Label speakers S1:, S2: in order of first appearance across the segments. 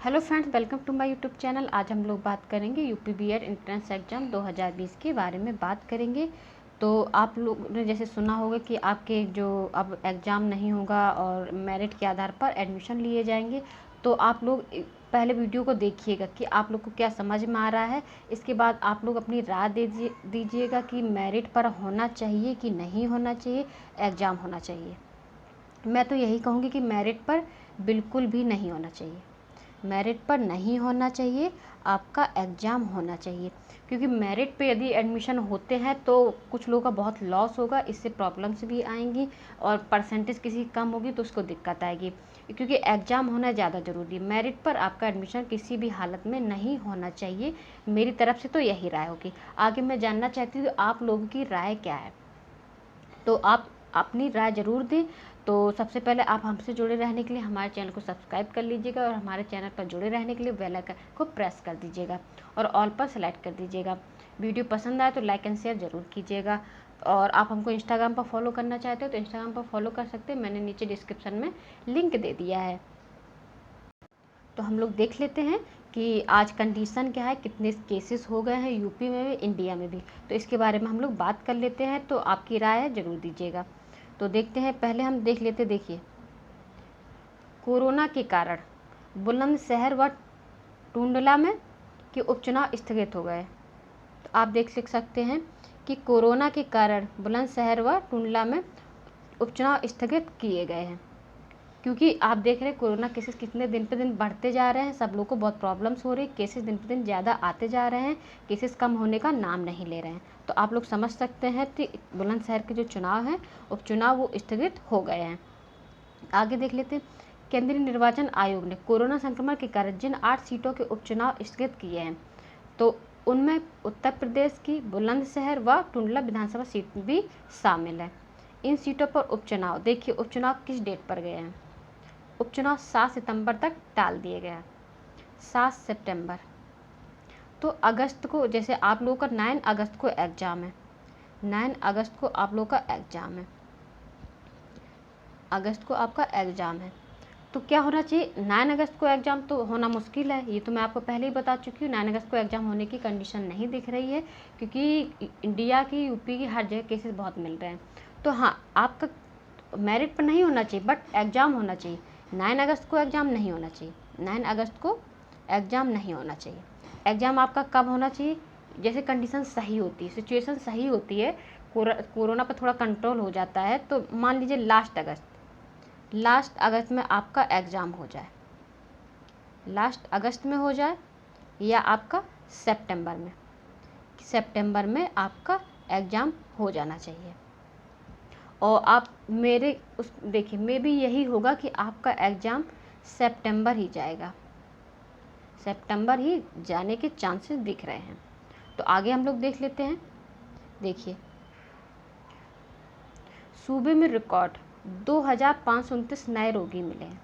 S1: Hello friends, welcome to my YouTube channel. आज हम लोग बात करेंगे यूपी बीएड एंट्रेंस एग्ज़ाम 2020 के बारे में बात करेंगे। तो आप लोग ने जैसे सुना होगा कि आपके जो अब एग्ज़ाम नहीं होगा और मेरिट के आधार पर एडमिशन लिए जाएंगे। तो आप लोग पहले वीडियो को देखिएगा कि आप लोग को क्या समझ में आ रहा है। इसके बाद आप लोग अपनी राय दीजिएगा कि मेरिट पर होना चाहिए कि नहीं होना चाहिए, एग्ज़ाम होना चाहिए। मैं तो यही कहूँगी कि मेरिट पर बिल्कुल भी नहीं होना चाहिए। मेरिट पर नहीं होना चाहिए, आपका एग्ज़ाम होना चाहिए। क्योंकि मेरिट पे यदि एडमिशन होते हैं तो कुछ लोगों का बहुत लॉस होगा, इससे प्रॉब्लम्स भी आएंगी और परसेंटेज किसी कम होगी तो उसको दिक्कत आएगी। क्योंकि एग्ज़ाम होना ज़्यादा ज़रूरी है। मेरिट पर आपका एडमिशन किसी भी हालत में नहीं होना चाहिए। मेरी तरफ से तो यही राय होगी। आगे मैं जानना चाहती हूँ आप लोगों की राय क्या है, तो आप अपनी राय ज़रूर दें। तो सबसे पहले आप हमसे जुड़े रहने के लिए हमारे चैनल को सब्सक्राइब कर लीजिएगा और हमारे चैनल पर जुड़े रहने के लिए बेल आइकन को प्रेस कर दीजिएगा और ऑल पर सेलेक्ट कर दीजिएगा। वीडियो पसंद आए तो लाइक एंड शेयर ज़रूर कीजिएगा। और आप हमको इंस्टाग्राम पर फॉलो करना चाहते हो तो इंस्टाग्राम पर फॉलो कर सकते हैं, मैंने नीचे डिस्क्रिप्शन में लिंक दे दिया है। तो हम लोग देख लेते हैं कि आज कंडीशन क्या है, कितने केसेस हो गए हैं यूपी में भी, इंडिया में भी। तो इसके बारे में हम लोग बात कर लेते हैं, तो आपकी राय ज़रूर दीजिएगा। तो देखते हैं, पहले हम देख लेते। देखिए, कोरोना के कारण बुलंदशहर व टुंडला में के उपचुनाव स्थगित हो गए। तो आप देख सकते हैं कि कोरोना के कारण बुलंदशहर व टुंडला में उपचुनाव स्थगित किए गए हैं। क्योंकि आप देख रहे हैं कोरोना केसेस कितने दिन पे दिन बढ़ते जा रहे हैं, सब लोगों को बहुत प्रॉब्लम्स हो रही, केसेस दिन पे दिन ज़्यादा आते जा रहे हैं, केसेस कम होने का नाम नहीं ले रहे हैं। तो आप लोग समझ सकते हैं कि बुलंदशहर के जो चुनाव हैं, उपचुनाव वो स्थगित हो गए हैं। आगे देख लेते हैं, केंद्रीय निर्वाचन आयोग ने कोरोना संक्रमण के कारण जिन 8 सीटों के उपचुनाव स्थगित किए हैं, तो उनमें उत्तर प्रदेश की बुलंदशहर व टुंडला विधानसभा सीट भी शामिल है। इन सीटों पर उपचुनाव, देखिए उपचुनाव किस डेट पर गए हैं। उपचुनाव 7 सितंबर तक टाल दिए गया। 7 सितंबर, तो अगस्त को, जैसे आप लोगों का 9 अगस्त को एग्ज़ाम है, 9 अगस्त को आप लोगों का एग्ज़ाम है, अगस्त को आपका एग्ज़ाम है। तो क्या होना चाहिए, 9 अगस्त को एग्ज़ाम तो होना मुश्किल है, ये तो मैं आपको पहले ही बता चुकी हूँ। 9 अगस्त को एग्ज़ाम होने की कंडीशन नहीं दिख रही है, क्योंकि इंडिया की, यूपी की हर जगह केसेस बहुत मिल रहे हैं। तो हाँ, आपका मेरिट पर नहीं होना चाहिए, बट एग्ज़ाम होना चाहिए। 9 अगस्त को एग्ज़ाम नहीं होना चाहिए, 9 अगस्त को एग्ज़ाम नहीं होना चाहिए। एग्ज़ाम आपका कब होना चाहिए, जैसे कंडीशन सही होती है, सिचुएशन सही होती है, कोरोना पर थोड़ा कंट्रोल हो जाता है, तो मान लीजिए लास्ट अगस्त में आपका एग्ज़ाम हो जाए, लास्ट अगस्त में हो जाए, या आपका सितंबर में आपका एग्ज़ाम हो जाना चाहिए। और आप मेरे उस देखिए, मे भी यही होगा कि आपका एग्ज़ाम सितंबर ही जाएगा, सितंबर ही जाने के चांसेस दिख रहे हैं। तो आगे हम लोग देख लेते हैं। देखिए, सूबे में रिकॉर्ड 2529 नए रोगी मिले हैं।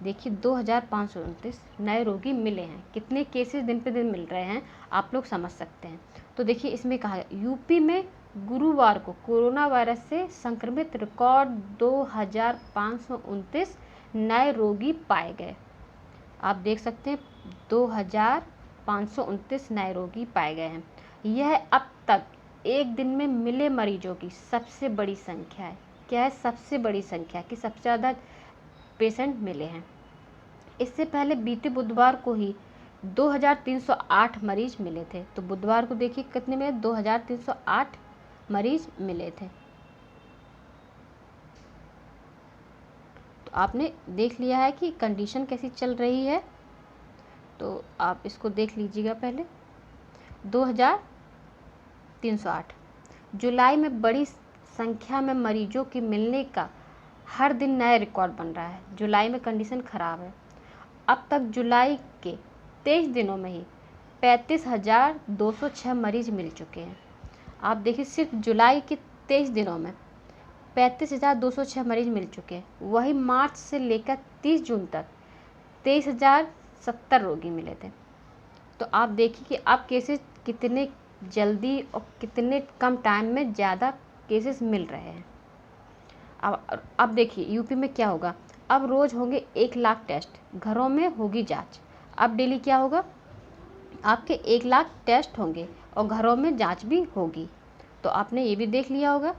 S1: देखिए, 2529 नए रोगी मिले हैं। कितने केसेस दिन पे दिन मिल रहे हैं, आप लोग समझ सकते हैं। तो देखिए, इसमें कहा है यूपी में गुरुवार को कोरोना वायरस से संक्रमित रिकॉर्ड 2529 नए रोगी पाए गए। आप देख सकते हैं 2529 नए रोगी पाए गए हैं। यह अब तक एक दिन में मिले मरीजों की सबसे बड़ी संख्या है। क्या है, सबसे बड़ी संख्या कि सबसे ज़्यादा पेशेंट मिले हैं। इससे पहले बीते बुधवार को ही 2308 मरीज मिले थे। तो बुधवार को देखिए कितने में, 2308 मरीज मिले थे। तो आपने देख लिया है कि कंडीशन कैसी चल रही है, तो आप इसको देख लीजिएगा पहले। 2308 जुलाई में बड़ी संख्या में मरीजों के मिलने का हर दिन नया रिकॉर्ड बन रहा है। जुलाई में कंडीशन ख़राब है। अब तक जुलाई के 23 दिनों में ही 35,206 मरीज मिल चुके हैं। आप देखिए, सिर्फ जुलाई के 23 दिनों में 35,206 मरीज मिल चुके हैं। वही मार्च से लेकर 30 जून तक 23,070 रोगी मिले थे। तो आप देखिए कि अब केसेस कितने जल्दी और कितने कम टाइम में ज़्यादा केसेस मिल रहे हैं। अब देखिए यूपी में क्या होगा, अब रोज़ होंगे 1 लाख टेस्ट, घरों में होगी जांच। अब डेली क्या होगा, आपके 1 लाख टेस्ट होंगे और घरों में जांच भी होगी। तो आपने ये भी देख लिया होगा।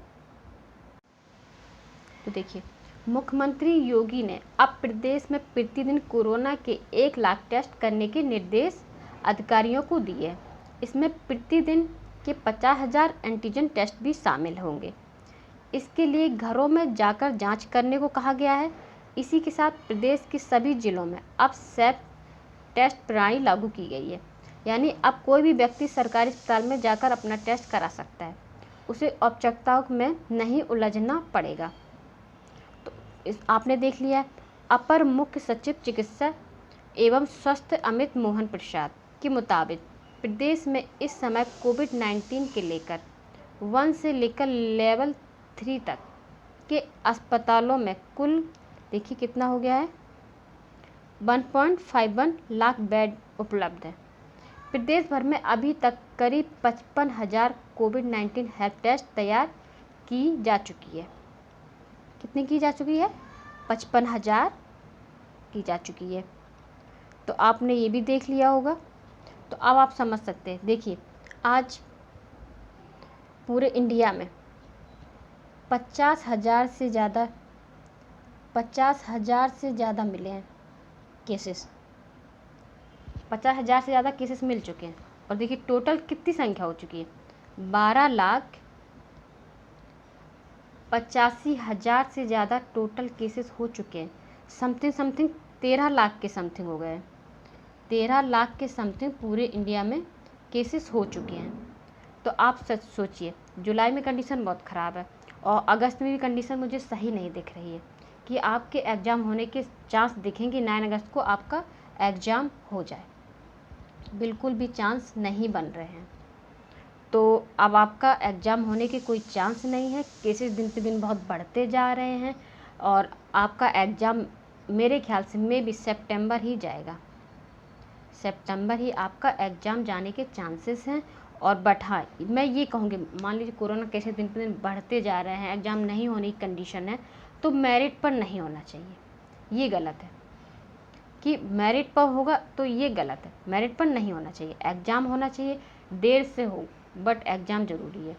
S1: तो देखिए, मुख्यमंत्री योगी ने अब प्रदेश में प्रतिदिन कोरोना के 1 लाख टेस्ट करने के निर्देश अधिकारियों को दिए। इसमें प्रतिदिन के 50,000 एंटीजन टेस्ट भी शामिल होंगे। इसके लिए घरों में जाकर जांच करने को कहा गया है। इसी के साथ प्रदेश के सभी जिलों में अब सेल्फ टेस्ट प्रणाली लागू की गई है। यानी अब कोई भी व्यक्ति सरकारी अस्पताल में जाकर अपना टेस्ट करा सकता है, उसे औपचारिकताओं में नहीं उलझना पड़ेगा। तो इस आपने देख लिया है। अपर मुख्य सचिव चिकित्सा एवं स्वास्थ्य अमित मोहन प्रसाद के मुताबिक प्रदेश में इस समय कोविड-19 के लेकर 1 से लेकर लेवल 3 तक के अस्पतालों में कुल देखिए कितना हो गया है, 1.51 लाख बेड उपलब्ध है। प्रदेश भर में अभी तक करीब 55,000 कोविड-19 हेल्प टेस्ट तैयार की जा चुकी है। कितनी की जा चुकी है? 55,000 की जा चुकी है। तो आपने ये भी देख लिया होगा। तो अब आप समझ सकते हैं। देखिए, आज पूरे इंडिया में 50,000 से ज़्यादा मिले हैं केसेस। 50,000 से ज़्यादा केसेस मिल चुके हैं। और देखिए टोटल कितनी संख्या हो चुकी है, 12,85,000 से ज़्यादा टोटल केसेस हो चुके हैं। समथिंग 13 लाख के समथिंग हो गए। 13 लाख के समथिंग पूरे इंडिया में केसेस हो चुके हैं। तो आप सच सोचिए, जुलाई में कंडीशन बहुत ख़राब है और अगस्त में भी कंडीशन मुझे सही नहीं दिख रही है कि आपके एग्ज़ाम होने के चांस दिखेंगे 9 अगस्त को आपका एग्ज़ाम हो जाए। बिल्कुल भी चांस नहीं बन रहे हैं। तो अब आपका एग्ज़ाम होने के कोई चांस नहीं है। केसेस दिन पे दिन बहुत बढ़ते जा रहे हैं और आपका एग्ज़ाम मेरे ख्याल से मे भी सितंबर ही जाएगा। सितंबर ही आपका एग्ज़ाम जाने के चांसेस हैं। और बट हाँ, मैं ये कहूँगी, मान लीजिए कोरोना केसेस दिन पे दिन बढ़ते जा रहे हैं, एग्ज़ाम नहीं होने की कंडीशन है, तो मेरिट पर नहीं होना चाहिए। ये गलत है कि मेरिट पर होगा, तो ये गलत है। मेरिट पर नहीं होना चाहिए, एग्ज़ाम होना चाहिए, देर से हो बट एग्ज़ाम ज़रूरी है।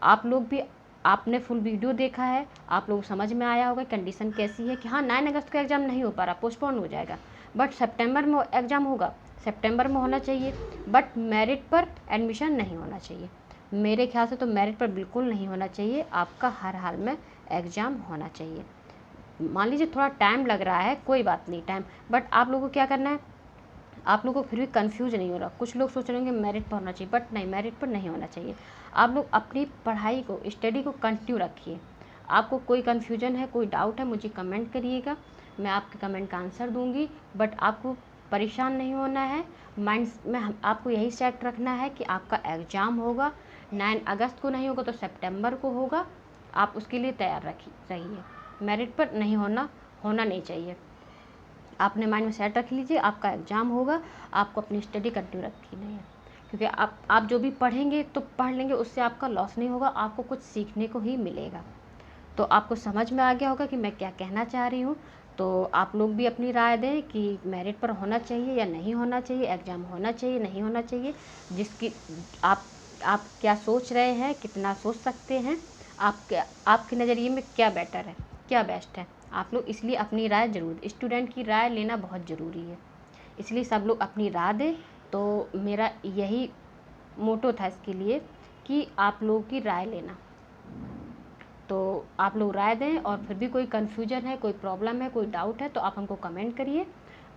S1: आप लोग भी, आपने फुल वीडियो देखा है, आप लोग समझ में आया होगा कंडीशन कैसी है कि हाँ 9 अगस्त को एग्ज़ाम नहीं हो पा रहा, पोस्टपोन हो जाएगा, बट सितंबर में एग्ज़ाम होगा, सितंबर में होना चाहिए। बट मेरिट पर एडमिशन नहीं होना चाहिए। मेरे ख्याल से तो मेरिट पर बिल्कुल नहीं होना चाहिए, आपका हर हाल में एग्ज़ाम होना चाहिए। मान लीजिए थोड़ा टाइम लग रहा है, कोई बात नहीं टाइम, बट आप लोगों को क्या करना है, आप लोगों को फिर भी कंफ्यूज नहीं हो रहा। कुछ लोग सोच रहे होंगे मेरिट पर होना चाहिए, बट नहीं, मेरिट पर नहीं होना चाहिए। आप लोग अपनी पढ़ाई को, स्टडी को कंटिन्यू रखिए। आपको कोई कन्फ्यूजन है, कोई डाउट है, मुझे कमेंट करिएगा, मैं आपके कमेंट का आंसर दूंगी। बट आपको परेशान नहीं होना है, माइंड में आपको यही सेट रखना है कि आपका एग्ज़ाम होगा 9 अगस्त को, नहीं होगा तो सितंबर को होगा। आप उसके लिए तैयार रहिए। मेरिट पर नहीं होना नहीं चाहिए। आपने माइंड में सेट रख लीजिए, आपका एग्ज़ाम होगा, आपको अपनी स्टडी कंटिन्यू रखनी है। क्योंकि आप जो भी पढ़ेंगे तो पढ़ लेंगे, उससे आपका लॉस नहीं होगा, आपको कुछ सीखने को ही मिलेगा। तो आपको समझ में आ गया होगा कि मैं क्या कहना चाह रही हूँ। तो आप लोग भी अपनी राय दें कि मेरिट पर होना चाहिए या नहीं होना चाहिए, एग्ज़ाम होना चाहिए नहीं होना चाहिए। जिसकी आप क्या सोच रहे हैं, कितना सोच सकते हैं, आपके नज़रिए में क्या बेटर है, क्या बेस्ट है। आप लोग इसलिए अपनी राय ज़रूर, स्टूडेंट की राय लेना बहुत ज़रूरी है, इसलिए सब लोग अपनी राय दें। तो मेरा यही मोटो था इसके लिए कि आप लोगों की राय लेना। तो आप लोग राय दें, और फिर भी कोई कन्फ्यूजन है, कोई प्रॉब्लम है, कोई डाउट है, तो आप हमको कमेंट करिए,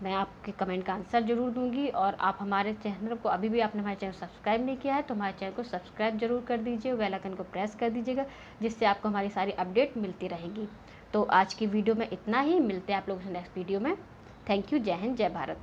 S1: मैं आपके कमेंट का आंसर ज़रूर दूंगी। और आप हमारे चैनल को, अभी भी आपने हमारे चैनल सब्सक्राइब नहीं किया है तो हमारे चैनल को सब्सक्राइब जरूर कर दीजिए, बेल आइकन को प्रेस कर दीजिएगा, जिससे आपको हमारी सारी अपडेट मिलती रहेगी। तो आज की वीडियो में इतना ही, मिलते हैं आप लोगों से नेक्स्ट वीडियो में। Thank you. जय हिंद, जय भारत।